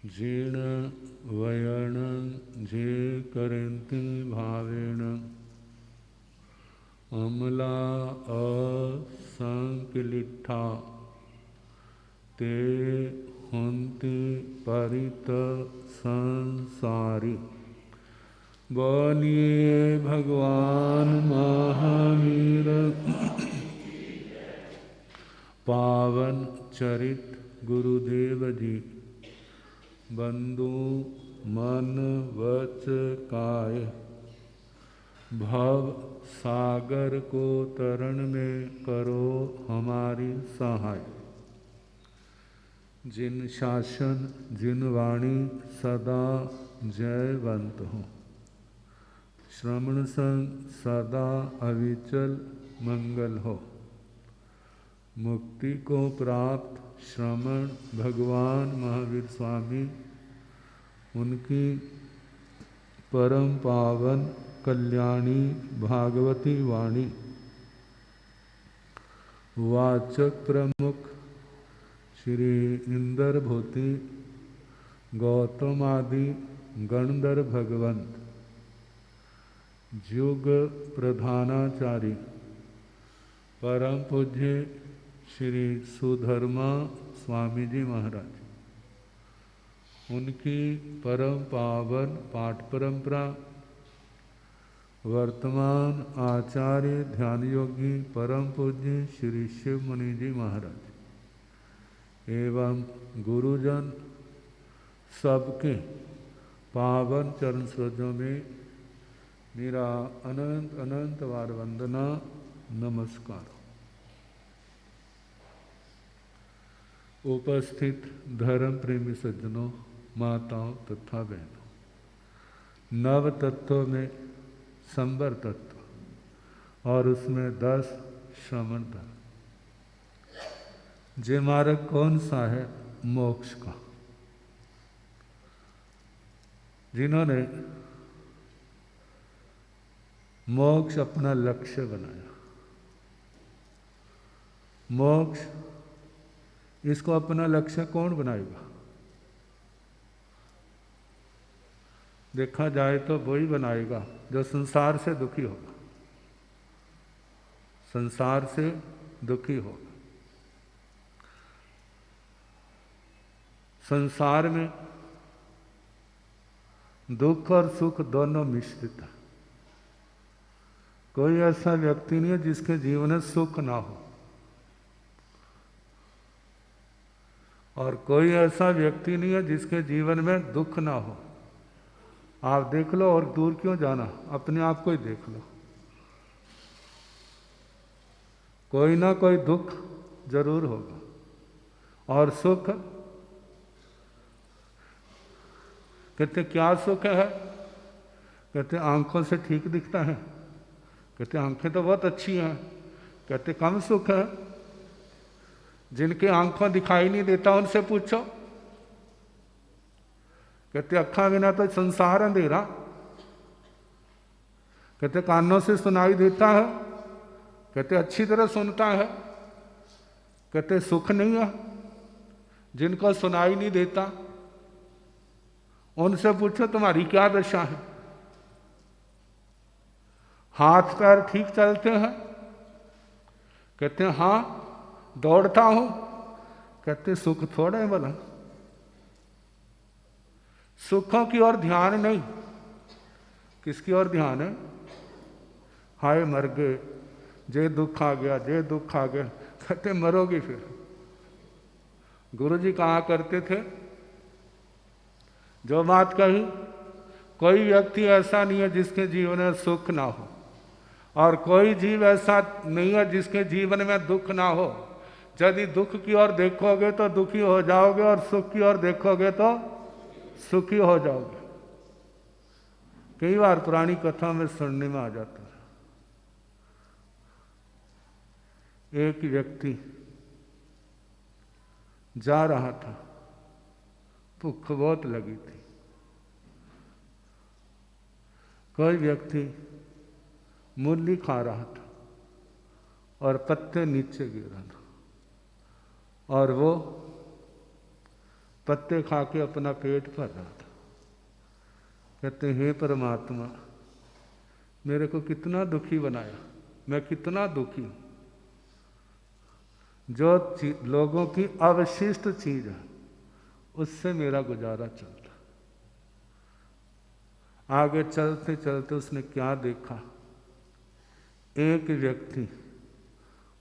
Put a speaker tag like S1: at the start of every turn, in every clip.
S1: जीर्ण वयण जे करंति भावेण अमला असंकलिठा ते हन्ति परित संसारी। बोलिए भगवान महावीर पावन चरित गुरुदेव जी। बंधु मन वच काय भव सागर को तरण में करो हमारी सहाय। जिन शासन जिन वाणी सदा जयवंत हो, श्रवण संग सदा अविचल मंगल हो। मुक्ति को प्राप्त श्रमण भगवान महावीर स्वामी, उनकी परम पावन कल्याणी भागवती वाणी वाचक प्रमुख श्री इंद्र भूति गौतम आदि गणधर भगवंत, युग प्रधानाचार्य परम पूज्य श्री सुधर्मा स्वामी जी महाराज, उनकी परम पावन पाठ परंपरा वर्तमान आचार्य ध्यान योगी परम पूज्य श्री शिव मुनि जी महाराज एवं गुरुजन सबके पावन चरण सरोजों में मेरा अनंत अनंत बार वंदना नमस्कार। उपस्थित धर्म प्रेमी सज्जनों, माताओं तथा बहनों, नव तत्वों में संवर तत्व और उसमें 10 श्रवण धर्म। जे मार्ग कौन सा है? मोक्ष का। जिन्होंने मोक्ष अपना लक्ष्य बनाया, मोक्ष इसको अपना लक्ष्य कौन बनाएगा? देखा जाए तो वही बनाएगा जो संसार से दुखी होगा, संसार से दुखी होगा। संसार में दुख और सुख दोनों मिश्रित है। कोई ऐसा व्यक्ति नहीं है जिसके जीवन में सुख ना हो, और कोई ऐसा व्यक्ति नहीं है जिसके जीवन में दुख ना हो। आप देख लो, और दूर क्यों जाना, अपने आप को ही देख लो। कोई ना कोई दुख जरूर होगा, और सुख कहते क्या सुख है? कहते आंखों से ठीक दिखता है। कहते आंखें तो बहुत अच्छी हैं। कहते कम सुख है। जिनकी आंखों दिखाई नहीं देता उनसे पूछो। कहते अखा बिना तो संसार अंधेरा। कहते कानों से सुनाई देता है। कहते अच्छी तरह सुनता है। कहते सुख नहीं है। जिनको सुनाई नहीं देता उनसे पूछो तुम्हारी क्या दशा है। हाथ पैर ठीक चलते हैं? कहते हैं हाँ दौड़ता हूं। कहते सुख थोड़ा है भला। सुखों की ओर ध्यान नहीं, किसकी ओर ध्यान है? हाय मर गए, जे दुख आ गया, जे दुख आ गया। कहते मरोगी फिर। गुरु जी कहा करते थे, जो बात कही, कोई व्यक्ति ऐसा नहीं है जिसके जीवन में सुख ना हो, और कोई जीव ऐसा नहीं है जिसके जीवन में दुख ना हो। यदि दुख की ओर देखोगे तो दुखी हो जाओगे, और सुख की ओर देखोगे तो सुखी हो जाओगे। कई बार पुरानी कथा में सुनने में आ जाता है, एक व्यक्ति जा रहा था, भूख बहुत लगी थी। कोई व्यक्ति मूली खा रहा था और पत्ते नीचे गिर रहा था, और वो पत्ते खा के अपना पेट भर रहा था। कहते हे परमात्मा, मेरे को कितना दुखी बनाया, मैं कितना दुखी हूँ। जो लोगों की अवशिष्ट चीज है उससे मेरा गुजारा चलता। आगे चलते चलते उसने क्या देखा, एक व्यक्ति,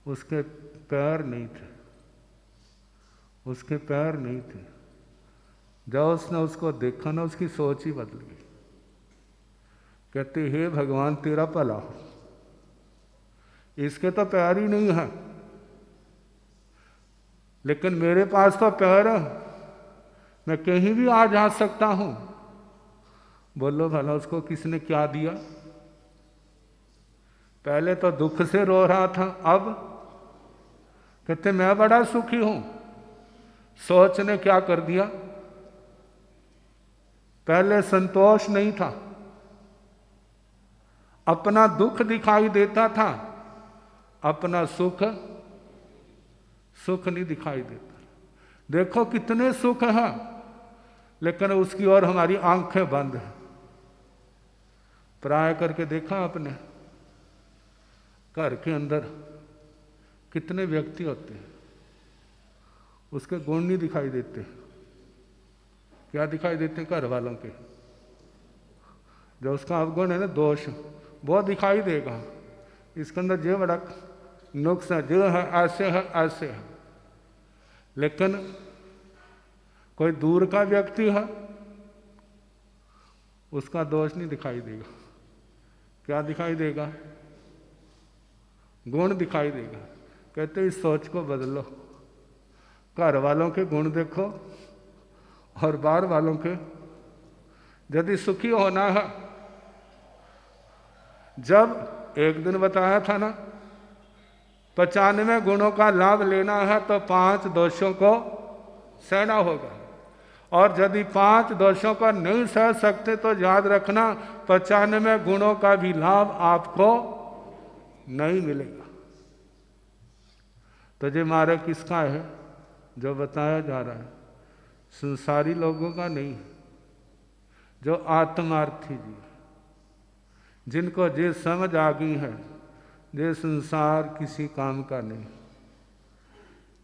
S1: उसके पैर नहीं थे, उसके पैर नहीं थे। जब उसने उसको देखा ना, उसकी सोच ही बदल गई। कहते हे भगवान तेरा भला हो, इसके तो पैर ही नहीं है, लेकिन मेरे पास तो पैर है, मैं कहीं भी आ जा सकता हूं। बोलो भला उसको किसने क्या दिया? पहले तो दुख से रो रहा था, अब कहते मैं बड़ा सुखी हूं। सोच ने क्या कर दिया, पहले संतोष नहीं था, अपना दुख दिखाई देता था, अपना सुख नहीं दिखाई देता। देखो कितने सुख हैं, लेकिन उसकी ओर हमारी आंखें बंद हैं। प्राय करके देखा आपने, घर के अंदर कितने व्यक्ति होते हैं, उसके गुण नहीं दिखाई देते। क्या दिखाई देते हैं? घर वालों के जो उसका अवगुण है ना, दोष, वो दिखाई देगा। इसके अंदर जो बड़ा नुक्स है, जो है ऐसे है ऐसे है। लेकिन कोई दूर का व्यक्ति है, उसका दोष नहीं दिखाई देगा। क्या दिखाई देगा? गुण दिखाई देगा। कहते इस सोच को बदलो, घर वालों के गुण देखो और बाहर वालों के। यदि सुखी होना है, जब एक दिन बताया था ना, 95 गुणों का लाभ लेना है तो 5 दोषों को सहना होगा। और यदि 5 दोषों का नहीं सह सकते तो याद रखना 95 गुणों का भी लाभ आपको नहीं मिलेगा। तो ये मार्ग किसका है जो बताया जा रहा है? संसारी लोगों का नहीं, जो आत्मार्थी जी, जिनको ये समझ आ गई है ये संसार किसी काम का नहीं।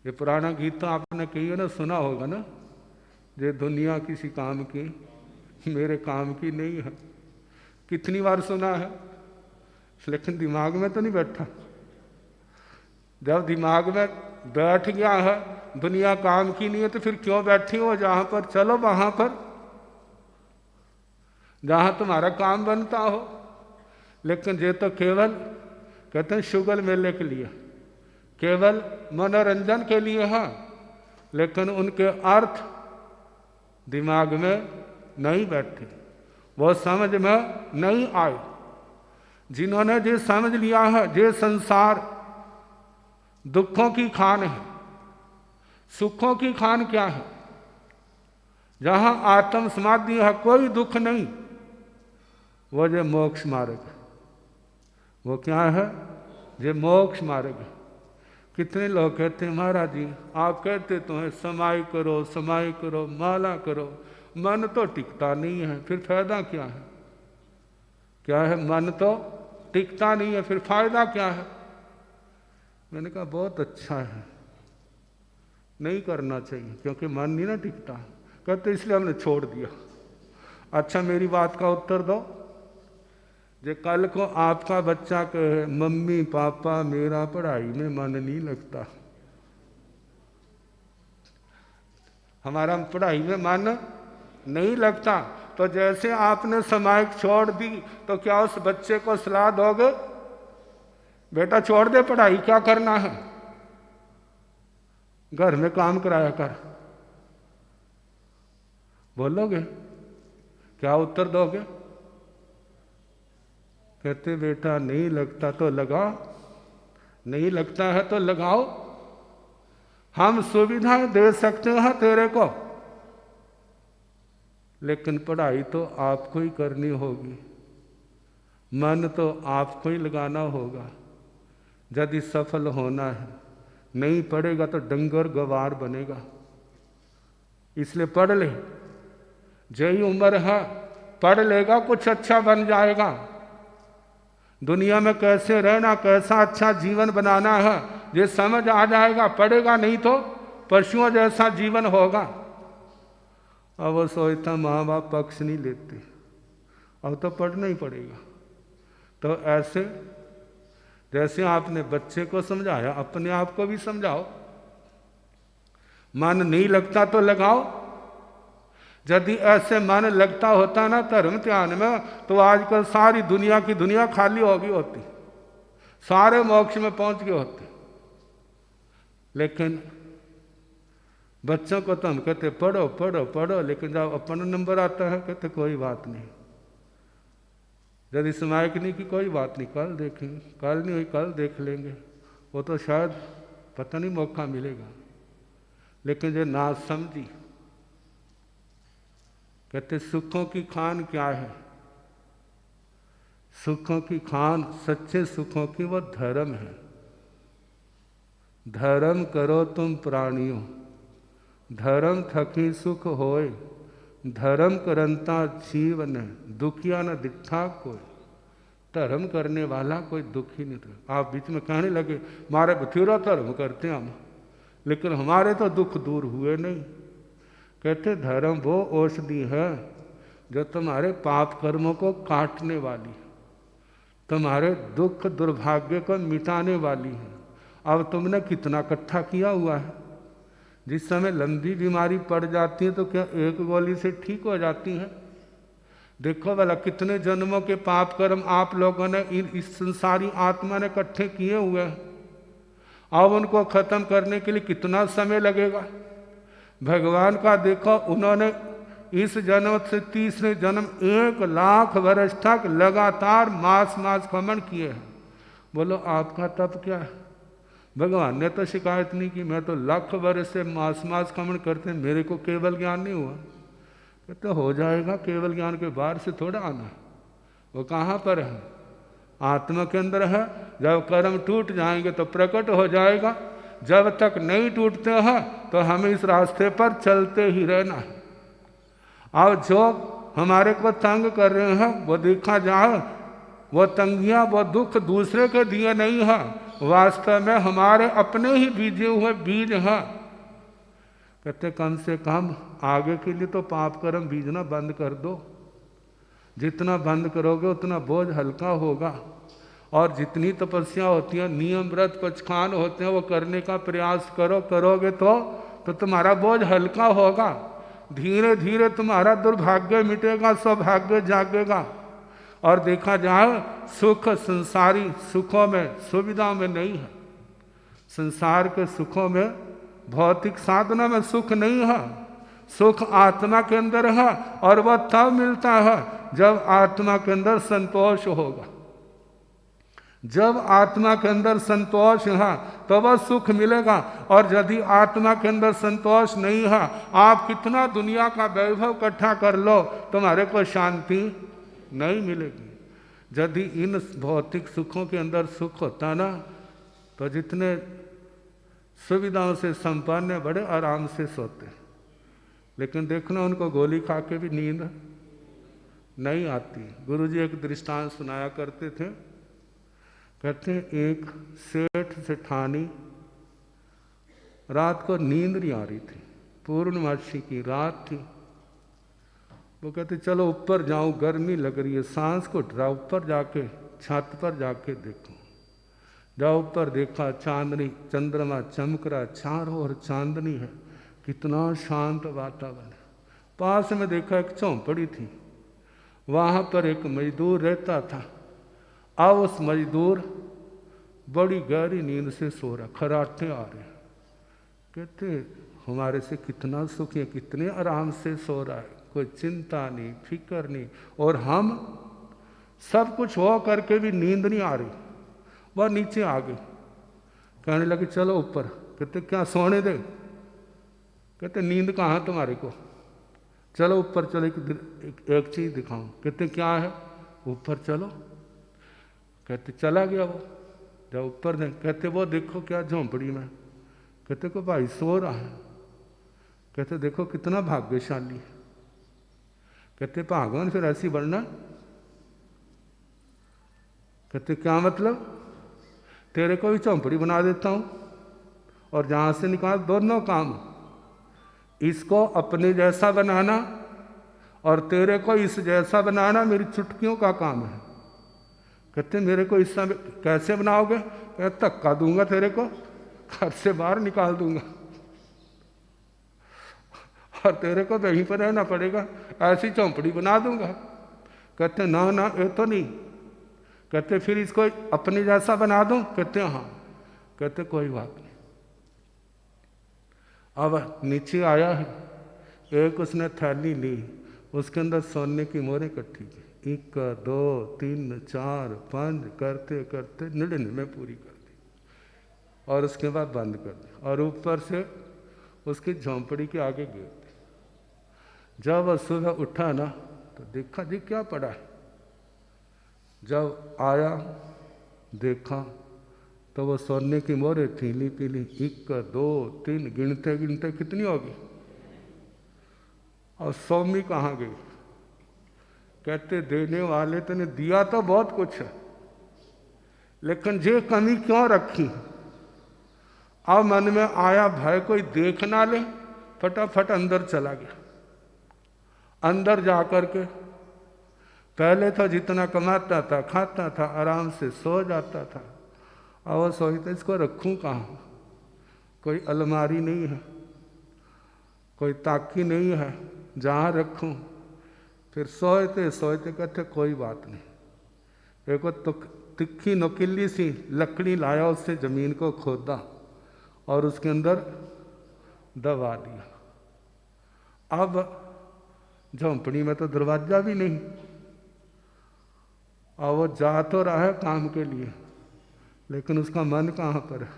S1: ये पुराना गीत तो आपने कही है ना, सुना होगा ना, ये दुनिया किसी काम की मेरे काम की नहीं है। कितनी बार सुना है, लेकिन दिमाग में तो नहीं बैठा। जब दिमाग में बैठ गया है दुनिया काम की नहीं है, तो फिर क्यों बैठी हो? जहां पर चलो वहां पर जहां तुम्हारा काम बनता हो। लेकिन ये तो केवल कहते हैं शुगल मेले के लिए, केवल मनोरंजन के लिए है, लेकिन उनके अर्थ दिमाग में नहीं बैठे, वो समझ में नहीं आए। जिन्होंने ये समझ लिया है ये संसार दुखों की खान है, सुखों की खान क्या है? जहां आत्म समाधि है कोई दुख नहीं, वो जो मोक्ष मार्ग है। वो क्या है? ये मोक्ष मार्ग है। कितने लोग कहते हैं महाराज जी आप कहते तो हैं समाई करो समाई करो माला करो, मन तो टिकता नहीं है, फिर फायदा क्या है? क्या है? मन तो टिकता नहीं है, फिर फायदा क्या है? मैंने कहा बहुत अच्छा है, नहीं करना चाहिए क्योंकि मन नहीं ना टिकता। कहते इसलिए हमने छोड़ दिया। अच्छा मेरी बात का उत्तर दो, जे कल को आपका बच्चा कहे मम्मी पापा मेरा पढ़ाई में मन नहीं लगता, हमारा पढ़ाई में मन नहीं लगता, तो जैसे आपने समाइक छोड़ दी तो क्या उस बच्चे को सलाह दोगे बेटा छोड़ दे पढ़ाई, क्या करना है, घर में काम कराया कर? बोलोगे? क्या उत्तर दोगे? कहते बेटा नहीं लगता तो लगा, नहीं लगता है तो लगाओ, हम सुविधाएं दे सकते हैं तेरे को, लेकिन पढ़ाई तो आपको ही करनी होगी, मन तो आपको ही लगाना होगा। यदि सफल होना है, नहीं पढ़ेगा तो डंगर गवार बनेगा। इसलिए पढ़ ले, यही उम्र है, पढ़ लेगा कुछ अच्छा बन जाएगा। दुनिया में कैसे रहना, कैसा अच्छा जीवन बनाना है ये समझ आ जाएगा। पढ़ेगा नहीं तो पशुओं जैसा जीवन होगा। अब वो सोचता माँ बाप पक्ष नहीं लेते, अब तो पढ़ना ही पड़ेगा। तो ऐसे जैसे आपने बच्चे को समझाया, अपने आप को भी समझाओ। मन नहीं लगता तो लगाओ। यदि ऐसे मन लगता होता ना धर्म ध्यान में, तो आजकल सारी दुनिया की दुनिया खाली हो गई होती, सारे मोक्ष में पहुंच गए होते। लेकिन बच्चों को तो हम कहते पढ़ो पढ़ो पढ़ो, लेकिन जब अपना नंबर आता है कहते कोई बात नहीं। यदि समायक नहीं कि कोई बात नहीं, कल देखेंगे, कल नहीं हुई कल देख लेंगे, वो तो शायद पता नहीं मौका मिलेगा। लेकिन जो ना समझी, कहते सुखों की खान क्या है? सुखों की खान, सच्चे सुखों की वो धर्म है। धर्म करो तुम प्राणियों, धर्म थकी सुख होए, धर्म करंता जीवन, दुखिया न दिखा कोई। धर्म करने वाला कोई दुखी नहीं था। आप बीच में कहने लगे मारे बथेरा धर्म करते हम, लेकिन हमारे तो दुख दूर हुए नहीं। कहते धर्म वो औषधि है जो तुम्हारे पाप कर्मों को काटने वाली है, तुम्हारे दुख दुर्भाग्य को मिटाने वाली है। अब तुमने कितना इकट्ठा किया हुआ है। जिस समय लंबी बीमारी पड़ जाती है तो क्या एक गोली से ठीक हो जाती है? देखो भला कितने जन्मों के पाप कर्म आप लोगों ने इस संसारी आत्मा ने इकट्ठे किए हुए हैं। अब उनको खत्म करने के लिए कितना समय लगेगा? भगवान का देखो, उन्होंने इस जन्म से तीसरे जन्म 1,00,000 वर्ष तक लगातार मास खमन किए हैं। बोलो आपका तप क्या है? भगवान ने तो शिकायत नहीं की, मैं तो लाख वर्ष से मास खमन करते, मेरे को केवल ज्ञान नहीं हुआ। तो हो जाएगा, केवल ज्ञान के बाहर से थोड़ा आना। वो कहाँ पर है? आत्मा के अंदर है। जब कर्म टूट जाएंगे तो प्रकट हो जाएगा। जब तक नहीं टूटते हैं तो हमें इस रास्ते पर चलते ही रहना है। अब जो हमारे को तंग कर रहे हैं वो देखा जाए, वो तंगियां वो दुख दूसरे के दिए नहीं है, वास्तव में हमारे अपने ही बीजे हुए बीज हैं। कहते कम से कम आगे के लिए तो पाप कर्म बीजना बंद कर दो। जितना बंद करोगे उतना बोझ हल्का होगा। और जितनी तपस्या होती है, नियम व्रत पचखान होते हैं, वो करने का प्रयास करो। करोगे तो तुम्हारा बोझ हल्का होगा। धीरे धीरे तुम्हारा दुर्भाग्य मिटेगा, सौभाग्य जागेगा। और देखा जाए सुख संसारी सुखों में, सुविधाओं में नहीं है। संसार के सुखों में, भौतिक साधनों में सुख नहीं है। सुख आत्मा के अंदर है, और वह तब मिलता है जब आत्मा के अंदर संतोष होगा। जब आत्मा के अंदर संतोष है तो वह सुख मिलेगा। और यदि आत्मा के अंदर संतोष नहीं है, आप कितना दुनिया का वैभव इकट्ठा कर लो, तुम्हारे को शांति नहीं मिलेगी। यदि इन भौतिक सुखों के अंदर सुख होता ना, तो जितने सुविधाओं से संपन्न बड़े आराम से सोते। लेकिन देखना उनको गोली खा के भी नींद नहीं आती। गुरुजी एक दृष्टांत सुनाया करते थे। कहते एक सेठ सेठानी रात को नींद नहीं आ रही थी, पूर्णमासी की रात थी। वो कहते चलो ऊपर जाऊं, गर्मी लग रही है, सांस को डरा, ऊपर जाके छत पर जाके देखो। जाओ ऊपर देखा, चांदनी, चंद्रमा चमक रहा, चारों ओर चांदनी है, कितना शांत वातावरण। पास में देखा एक झोंपड़ी थी, वहां पर एक मजदूर रहता था। अब उस मजदूर बड़ी गहरी नींद से सो रहा, खराटे आ रहे। कहते हमारे से कितना सुखी है, कितने आराम से सो रहा है, कोई चिंता नहीं, फिक्र नहीं। और हम सब कुछ हो करके भी नींद नहीं आ रही। वह नीचे आ गई, कहने लगे चलो ऊपर। कहते क्या सोने दे? कहते नींद कहाँ तुम्हारे को, चलो ऊपर चलो, एक चीज दिखाऊं। कहते क्या है? ऊपर चलो। कहते चला गया वो। जब ऊपर देख, कहते वो देखो क्या झोंपड़ी में। कहते को भाई सो रहा है। कहते देखो कितना भाग्यशाली है। कहते भगवान फिर ऐसी बनना। कहते क्या मतलब? तेरे को भी झोंपड़ी बना देता हूँ और जहाँ से निकाल दोनों काम, इसको अपने जैसा बनाना और तेरे को इस जैसा बनाना मेरी चुटकियों का काम है। कहते मेरे को इस समय कैसे बनाओगे? कहते धक्का दूंगा तेरे को, घर से बाहर निकाल दूंगा और तेरे को वहीं पर रहना पड़ेगा, ऐसी झोंपड़ी बना दूंगा। कहते ना ना ये तो नहीं। कहते फिर इसको अपने जैसा बना दूं? कहते हाँ। कहते कोई बात नहीं। अब नीचे आया है, एक उसने थैली ली, उसके अंदर सोने की मोहरें इकट्ठी की, 1 2 3 4 5 करते करते 99 पूरी कर दी और उसके बाद बंद कर दी और ऊपर से उसकी झोंपड़ी के आगे गिर दी। जब वह सुबह उठा ना तो देखा जी क्या पड़ा है। जब आया देखा तो वो सोने की मोहरें पीली पीली, 1 2 3 गिनते गिनते कितनी होगी। और सौमी कहाँ गई? कहते देने वाले तो ने दिया तो बहुत कुछ है, लेकिन ये कमी क्यों रखी? अब मन में आया भय कोई देख ना ले, फटाफट अंदर चला गया। अंदर जाकर के पहले तो जितना कमाता था, खाता था, आराम से सो जाता था। और वो सोचते इसको रखूं कहाँ? कोई अलमारी नहीं है, कोई ताकी नहीं है जहाँ रखूं। फिर सोचते सोचते कहते कोई बात नहीं। एक तो तिखी नुकीली सी लकड़ी लाया, उससे ज़मीन को खोदा और उसके अंदर दबा दिया। अब झोंपड़ी में तो दरवाजा भी नहीं, और वो जा तो रहा है काम के लिए, लेकिन उसका मन कहाँ पर है?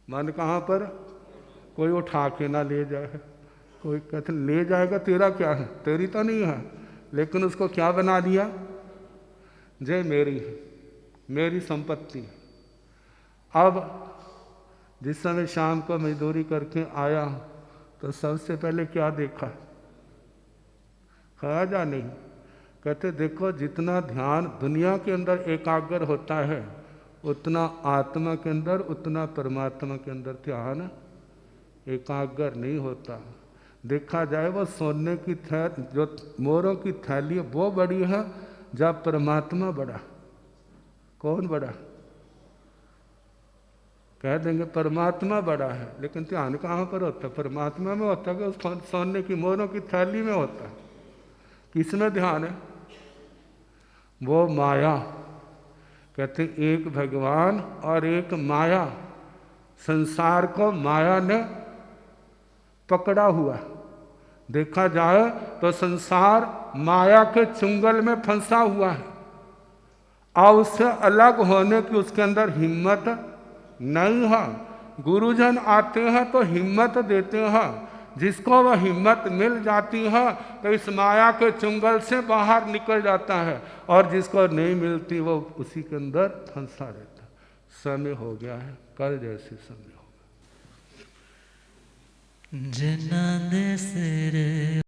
S1: मन कहाँ पर? कोई उठा के ना ले जाए। कोई कहते ले जाएगा, तेरा क्या है? तेरी तो नहीं है, लेकिन उसको क्या बना दिया? जे मेरी है, मेरी संपत्ति है। अब जिस समय शाम को मजदूरी करके आया तो सबसे पहले क्या देखा? खाया जा नहीं? कहते देखो जितना ध्यान दुनिया के अंदर एकाग्र होता है, उतना आत्मा के अंदर, उतना परमात्मा के अंदर ध्यान एकाग्र नहीं होता। देखा जाए वो सोने की थैली, जो मोरों की थैली है वो बड़ी है, जब परमात्मा बड़ा। कौन बड़ा? कह देंगे परमात्मा बड़ा है, लेकिन ध्यान कहाँ पर होता है? परमात्मा में होता है कि उस सोने की मोरों की थैली में होता है? किसमें ध्यान है? वो माया। कहते एक भगवान और एक माया। संसार को माया ने पकड़ा हुआ। देखा जाए तो संसार माया के चुंगल में फंसा हुआ है और उससे अलग होने की उसके अंदर हिम्मत नहीं है। गुरुजन आते हैं तो हिम्मत देते हैं, जिसको वह हिम्मत मिल जाती है तो इस माया के चुंगल से बाहर निकल जाता है, और जिसको नहीं मिलती वो उसी के अंदर फंसा रहता है। समय हो गया है, कल जैसे समय होगा।
S2: जना दे सिर